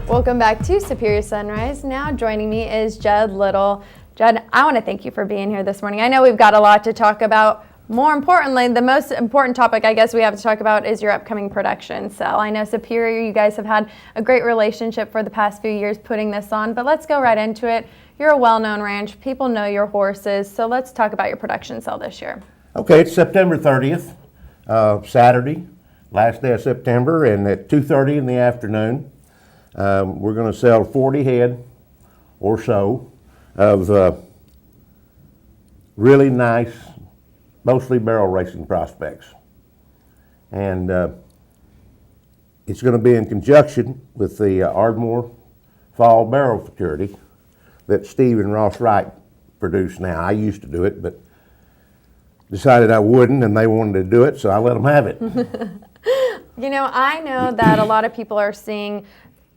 Welcome back to Superior Sunrise. Now joining me is Jud Little. Jud, I want to thank you for being here this morning. I know we've got a lot to talk about. More importantly, the most important topic I guess we have to talk about is your upcoming production sale. I know Superior, you guys have had a great relationship for the past few years putting this on, but let's go right into it. You're a well-known ranch. People know your horses, so let's talk about your production sale this year. Okay, it's September 30th, Saturday, last day of September, and at 2:30 in the afternoon, we're going to sell 40 head or so of really nice, mostly barrel racing prospects. And it's going to be in conjunction with the Ardmore Fall Barrel Futurity that Steve and Ross Wright produce now. I used to do it, but decided I wouldn't, and they wanted to do it, so I let them have it. You know, I know that a lot of people are seeing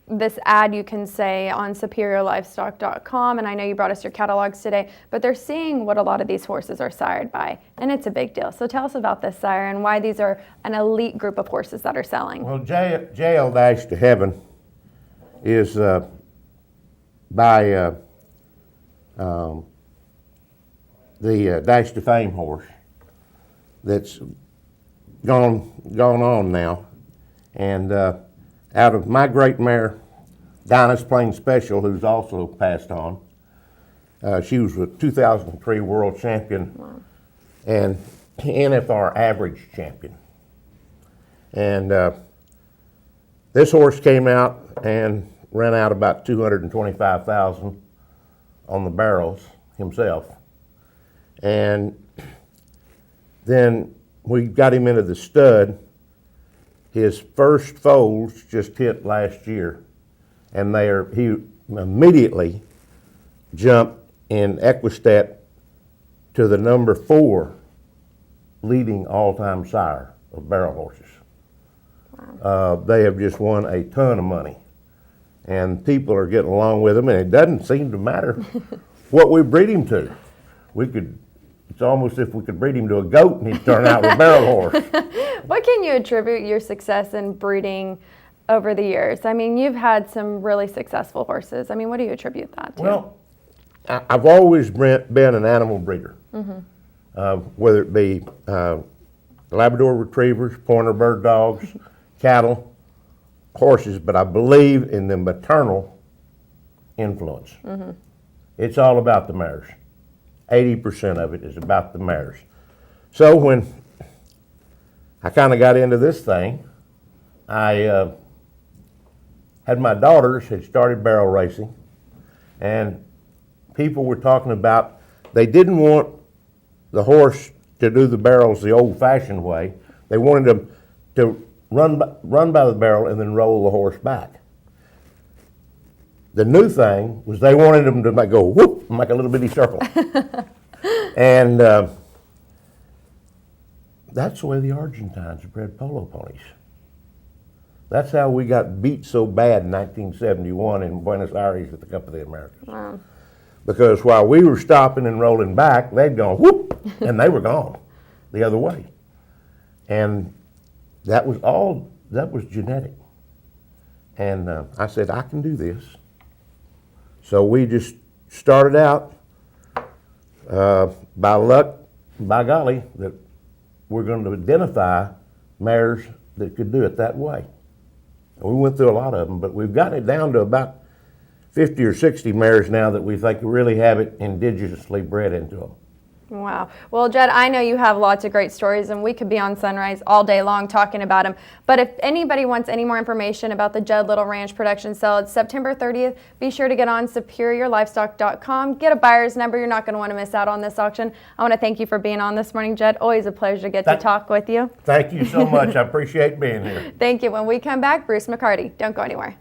this ad, you can say, on superiorlivestock.com, and I know you brought us your catalogs today, but they're seeing what a lot of these horses are sired by, and it's a big deal. So tell us about this sire and why these are an elite group of horses that are selling. Well, JL Dash to Heaven is by the Dash to Fame horse that's gone on now, and out of my great mare, Dinah's Plain Special, who's also passed on. She was a 2003 world champion. Wow. And NFR average champion. And this horse came out and ran out about 225,000 on the barrels himself. And then we got him into the stud. His first foals just hit last year, and he immediately jumped in Equistat to the number 4 leading all-time sire of barrel horses. Wow. They have just won a ton of money, and people are getting along with them, and it doesn't seem to matter what we breed him to. It's almost if we could breed him to a goat and he'd turn out a barrel horse. What can you attribute your success in breeding over the years? I mean, you've had some really successful horses. I mean, what do you attribute that to? Well, I've always been an animal breeder, whether it be Labrador retrievers, pointer bird dogs, cattle, horses, but I believe in the maternal influence. It's all about the mares. 80% of it is about the mares. So when I kind of got into this thing, I had my daughters had started barrel racing, and people were talking about they didn't want the horse to do the barrels the old-fashioned way. They wanted them to run by the barrel and then roll the horse back. The new thing was they wanted them to go whoop, and make a little bitty circle. And that's the way the Argentines bred polo ponies. That's how we got beat so bad in 1971 in Buenos Aires at the Cup of the Americas. Wow. Because while we were stopping and rolling back, they'd gone whoop, and they were gone the other way. And that was genetic. And I said, I can do this. So we just started out by luck, by golly, that we're going to identify mares that could do it that way. And we went through a lot of them, but we've gotten it down to about 50 or 60 mares now that we think really have it indigenously bred into them. Wow. Well, Jud, I know you have lots of great stories, and we could be on Sunrise all day long talking about them. But if anybody wants any more information about the Jud Little Ranch production sale, it's September 30th. Be sure to get on superiorlivestock.com. Get a buyer's number. You're not going to want to miss out on this auction. I want to thank you for being on this morning, Jud. Always a pleasure to get to talk with you. Thank you so much. I appreciate being here. Thank you. When we come back, Bruce McCarty. Don't go anywhere.